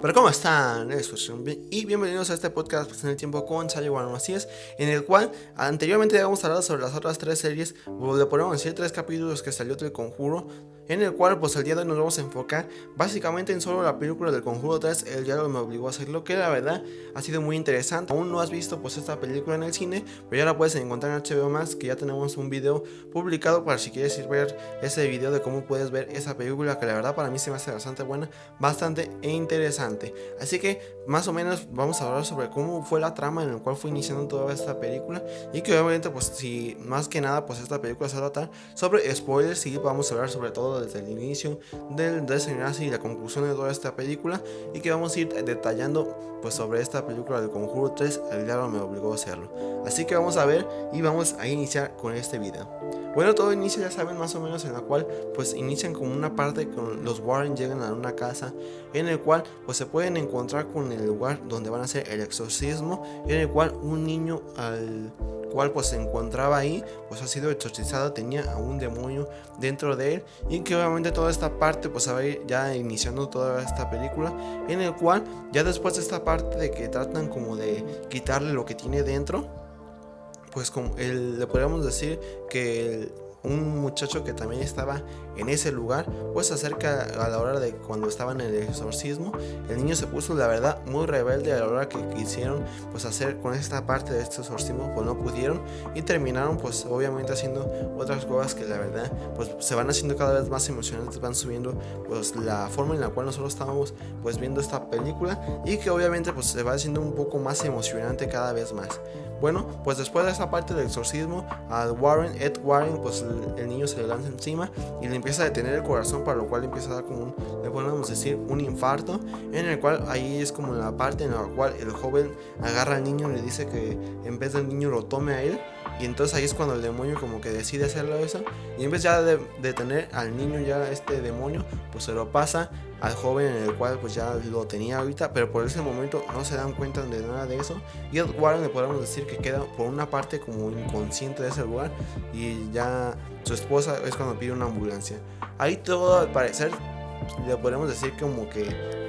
Pero ¿cómo están? Y bienvenidos a este podcast pues, en el tiempo con Sally Warren Macías, en el cual anteriormente habíamos hablado sobre las otras tres series, o le podemos decir tres capítulos que salió del Conjuro, en el cual pues el día de hoy nos vamos a enfocar básicamente en solo la película del Conjuro 3, el diálogo me obligó a hacerlo, que la verdad ha sido muy interesante. Aún no has visto pues esta película en el cine, pero ya la puedes encontrar en HBO Max, que ya tenemos un video publicado para si quieres ir a ver ese video de cómo puedes ver esa película, que la verdad para mí se me hace bastante buena, bastante interesante. Así que más o menos vamos a hablar sobre cómo fue la trama en la cual fue iniciando toda esta película, y que obviamente pues si más que nada pues esta película se va a tratar sobre spoilers, y vamos a hablar sobre todo desde el inicio del desenlace y la conclusión de toda esta película, y que vamos a ir detallando pues sobre esta película del Conjuro 3, el diablo me obligó a hacerlo. Así que vamos a ver y vamos a iniciar con este video. Bueno, todo inicia, ya saben, más o menos en la cual pues inician como una parte con los Warren llegan a una casa en el cual pues se pueden encontrar con el lugar donde van a hacer el exorcismo, en el cual un niño al cual pues se encontraba ahí pues ha sido exorcizado, tenía a un demonio dentro de él, y que obviamente toda esta parte pues se va a ir ya iniciando toda esta película, en el cual ya después de esta parte de que tratan como de quitarle lo que tiene dentro, pues como le podríamos decir que un muchacho que también estaba en ese lugar pues se acerca a la hora de cuando estaban en el exorcismo. El niño se puso la verdad muy rebelde a la hora que quisieron pues hacer con esta parte de este exorcismo, pues no pudieron y terminaron pues obviamente haciendo otras cosas que la verdad pues se van haciendo cada vez más emocionantes, van subiendo pues la forma en la cual nosotros estábamos pues viendo esta película, y que obviamente pues se va haciendo un poco más emocionante cada vez más. Bueno, pues después de esa parte del exorcismo, al Ed Warren, pues el niño se le lanza encima y le empieza a detener el corazón, para lo cual le empieza a dar como le podemos decir, un infarto, en el cual ahí es como la parte en la cual el joven agarra al niño y le dice que en vez del niño lo tome a él, y entonces ahí es cuando el demonio como que decide hacerlo eso, y en vez ya de detener al niño, ya este demonio pues se lo pasa al joven, en el cual pues ya lo tenía ahorita, pero por ese momento no se dan cuenta de nada de eso, y Ed Warren le podemos decir que queda por una parte como inconsciente de ese lugar, y ya su esposa es cuando pide una ambulancia. Ahí todo al parecer le podemos decir como que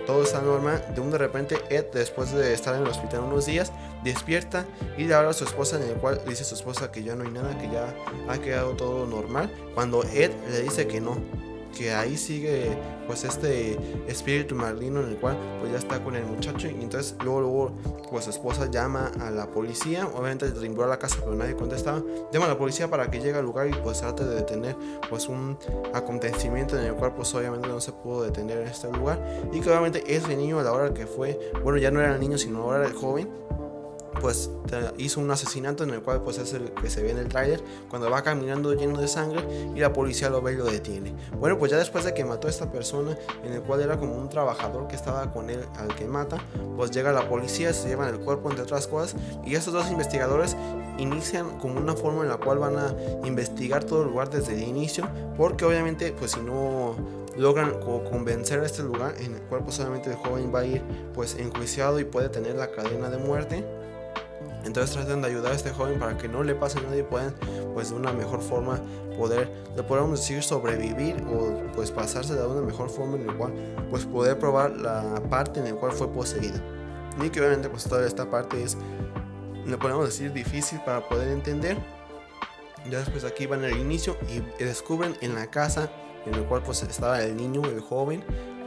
todo está normal. De repente Ed, después de estar en el hospital unos días, despierta y le habla a su esposa, en el cual dice a su esposa que ya no hay nada, que ya ha quedado todo normal, cuando Ed le dice que no, que ahí sigue pues este espíritu maligno, en el cual pues ya está con el muchacho, y entonces luego pues su esposa llama a la policía, obviamente timbró a la casa pero nadie contestaba, llama a la policía para que llegue al lugar y pues trate de detener pues un acontecimiento en el cual pues obviamente no se pudo detener en este lugar, y que obviamente ese niño a la hora que fue, bueno, ya no era el niño sino ahora era el joven, pues hizo un asesinato, en el cual pues es el que se ve en el tráiler cuando va caminando lleno de sangre y la policía lo ve y lo detiene. Bueno, pues ya después de que mató a esta persona, en el cual era como un trabajador que estaba con él al que mata, pues llega la policía, se llevan el cuerpo entre otras cosas, y estos dos investigadores inician como una forma en la cual van a investigar todo el lugar desde el inicio, porque obviamente pues si no logran convencer a este lugar, en el cual pues solamente el joven va a ir pues enjuiciado y puede tener la cadena de muerte. Entonces tratan de ayudar a este joven para que no le pase nada y puedan pues de una mejor forma le podemos decir sobrevivir, o pues pasarse de una mejor forma, en la cual pues poder probar la parte en la cual fue poseído, y que obviamente pues toda esta parte es, le podemos decir, difícil para poder entender. Ya después aquí van al inicio y descubren en la casa en el cual pues estaba el niño, el joven,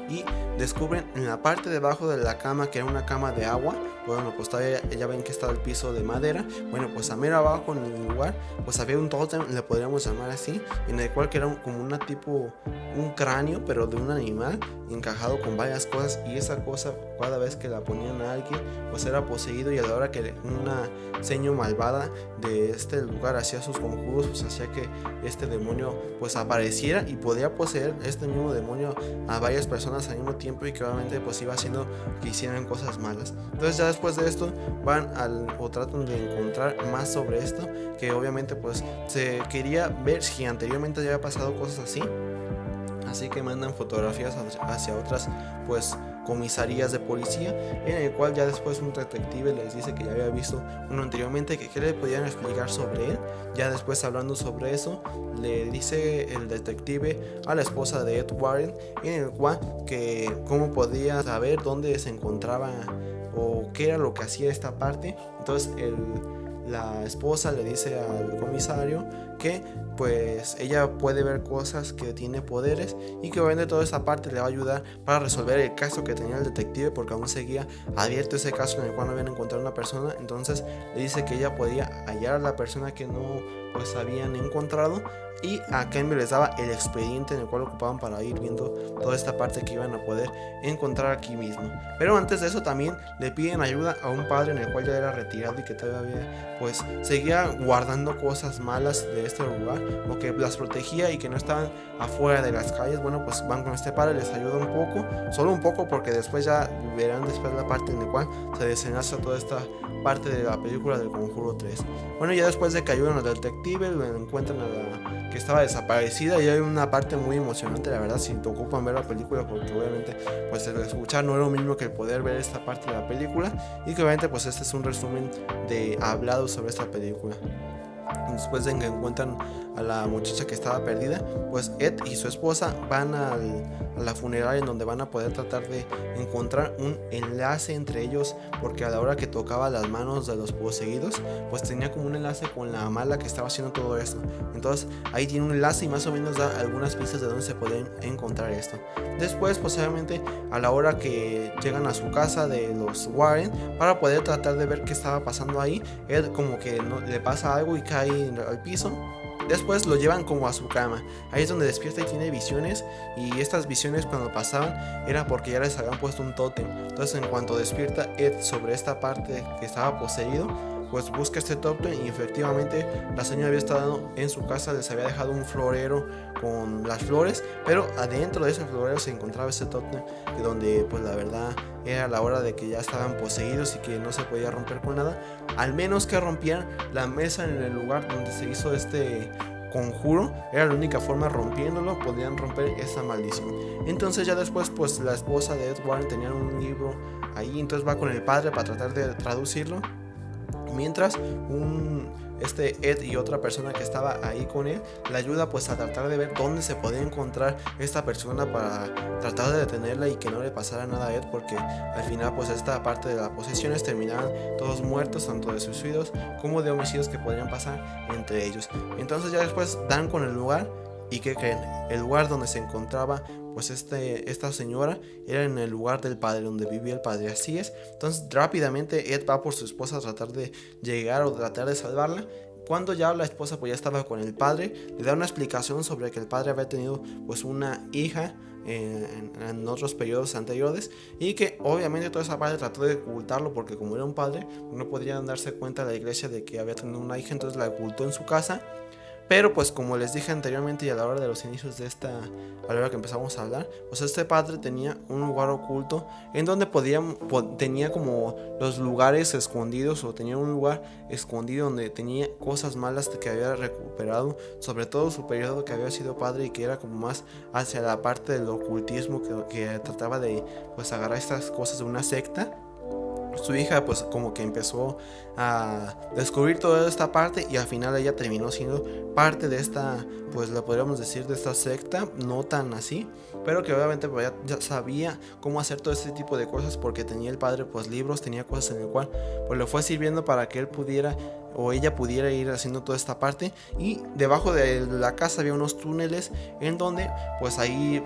y descubren en la parte de abajo de la cama, que era una cama de agua. Bueno, pues todavía ya ven que estaba el piso de madera. Bueno, pues a mero abajo en el lugar pues había un tótem, le podríamos llamar así, en el cual que era como una tipo un cráneo pero de un animal encajado con varias cosas, y esa cosa cada vez que la ponían a alguien pues era poseído, y a la hora que una seño malvada de este lugar hacía sus conjuros, pues hacía que este demonio pues apareciera y podía poseer este mismo demonio a varias personas al mismo tiempo, y que obviamente pues iba haciendo que hicieran cosas malas. Entonces ya después de esto van o tratan de encontrar más sobre esto, que obviamente pues se quería ver si anteriormente ya había pasado cosas así, así que mandan fotografías hacia otras pues comisarías de policía, en el cual ya después un detective les dice que ya había visto uno anteriormente, que le podían explicar sobre él. Ya después, hablando sobre eso, le dice el detective a la esposa de Ed Warren, en el cual que cómo podía saber dónde se encontraba o qué era lo que hacía esta parte. Entonces la esposa le dice al comisario que pues ella puede ver cosas, que tiene poderes, y que obviamente toda esa parte le va a ayudar para resolver el caso que tenía el detective, porque aún seguía abierto ese caso en el cual no habían encontrado una persona. Entonces le dice que ella podía hallar a la persona que no pues habían encontrado, y a cambio les daba el expediente en el cual ocupaban para ir viendo toda esta parte que iban a poder encontrar aquí mismo. Pero antes de eso también le piden ayuda a un padre en el cual ya era retirado y que todavía pues seguía guardando cosas malas de este lugar, o que las protegía y que no estaban afuera de las calles. Bueno, pues van con este padre, les ayuda un poco, solo un poco, porque después ya verán después la parte en la cual se desenlaza toda esta parte de la película del Conjuro 3. Bueno, ya después de que ayudan al detective, lo encuentran a la que estaba desaparecida, y hay una parte muy emocionante, la verdad, si te ocupan ver la película, porque obviamente pues el escuchar no es lo mismo que el poder ver esta parte de la película, y que obviamente pues este es un resumen de hablado sobre esta película. Después de que encuentran a la muchacha que estaba perdida, pues Ed y su esposa van a la funeraria, en donde van a poder tratar de encontrar un enlace entre ellos, porque a la hora que tocaba las manos de los poseídos, pues tenía como un enlace con la mala que estaba haciendo todo esto. Entonces ahí tiene un enlace y más o menos da algunas pistas de dónde se puede encontrar esto. Después, pues obviamente a la hora que llegan a su casa de los Warren para poder tratar de ver qué estaba pasando ahí, Ed como que no, le pasa algo y cae al piso. Después lo llevan como a su cama. Ahí es donde despierta y tiene visiones. Y estas visiones, cuando pasaban, era porque ya les habían puesto un tótem. Entonces en cuanto despierta Ed sobre esta parte que estaba poseído, pues busca este tótem, y efectivamente la señora había estado en su casa, les había dejado un florero con las flores, pero adentro de ese florero se encontraba ese tótem, donde pues la verdad era la hora de que ya estaban poseídos y que no se podía romper con nada, al menos que rompieran la mesa en el lugar donde se hizo este conjuro. Era la única forma, rompiéndolo podían romper esa maldición. Entonces ya después pues la esposa de Ed Warren tenía un libro ahí, entonces va con el padre para tratar de traducirlo, mientras Ed y otra persona que estaba ahí con él le ayuda pues a tratar de ver dónde se podía encontrar esta persona para tratar de detenerla y que no le pasara nada a Ed, porque al final pues esta parte de las posesiones terminaban todos muertos, tanto de suicidios como de homicidios que podrían pasar entre ellos. Entonces ya después dan con el lugar, y ¿qué creen? El lugar donde se encontraba pues esta señora era en el lugar del padre, donde vivía el padre. Así es. Entonces rápidamente Ed va por su esposa a tratar de llegar o tratar de salvarla. Cuando ya la esposa pues ya estaba con el padre, le da una explicación sobre que el padre había tenido pues una hija en otros periodos anteriores, y que obviamente toda esa parte trató de ocultarlo, porque como era un padre no podrían darse cuenta la iglesia de que había tenido una hija, entonces la ocultó en su casa. Pero pues como les dije anteriormente, y a la hora de los inicios de a la hora que empezamos a hablar, pues este padre tenía un lugar oculto en donde tenía como los lugares escondidos, o tenía un lugar escondido donde tenía cosas malas que había recuperado, sobre todo su periodo que había sido padre, y que era como más hacia la parte del ocultismo, que trataba de pues agarrar estas cosas de una secta. Su hija pues como que empezó a descubrir toda esta parte, y al final ella terminó siendo parte de esta, pues le podríamos decir, de esta secta, no tan así, pero que obviamente pues, ya sabía cómo hacer todo este tipo de cosas, porque tenía el padre pues libros, tenía cosas en el cual pues le fue sirviendo para que él pudiera o ella pudiera ir haciendo toda esta parte. Y debajo de la casa había unos túneles en donde pues ahí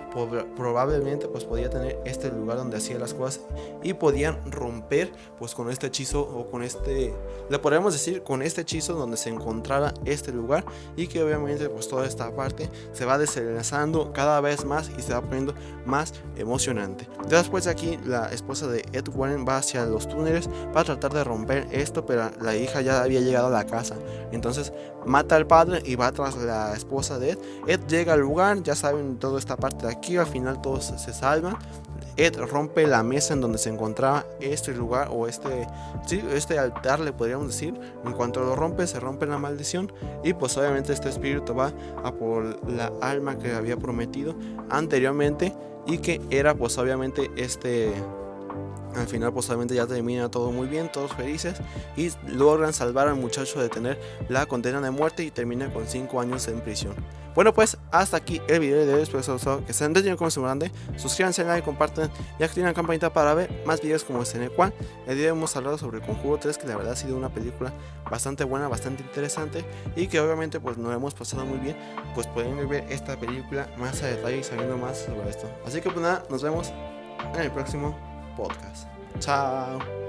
probablemente pues podía tener este lugar donde hacía las cosas, y podían romper pues con este hechizo, o con le podríamos decir con este hechizo donde se encontrara este lugar, y que obviamente pues toda esta parte se va desenlazando cada vez más y se va poniendo más emocionante. Después de aquí la esposa de Ed Warren va hacia los túneles para tratar de romper esto, pero la hija ya había llegado a la casa, entonces mata al padre y va tras la esposa de Ed. Ed llega al lugar, ya saben toda esta parte de aquí, al final todos se salvan. Ed rompe la mesa en donde se encontraba este lugar o este altar, le podríamos decir. En cuanto lo rompe, se rompe la maldición y pues obviamente este espíritu va a por la alma que había prometido anteriormente y que era pues obviamente al final pues obviamente ya termina todo muy bien, todos felices y logran salvar al muchacho de tener la condena de muerte y termina con 5 años en prisión. Bueno, pues hasta aquí el video de hoy. Espero que se han entretenido como se grande. Suscríbanse, like, compartan y activen la campanita para ver más videos como este, en el cual el día hemos hablado sobre el Conjuro 3, que la verdad ha sido una película bastante buena, bastante interesante y que obviamente pues nos hemos pasado muy bien pues pueden ver esta película más a detalle y sabiendo más sobre esto. Así que pues nada, nos vemos en el próximo podcast. Chao.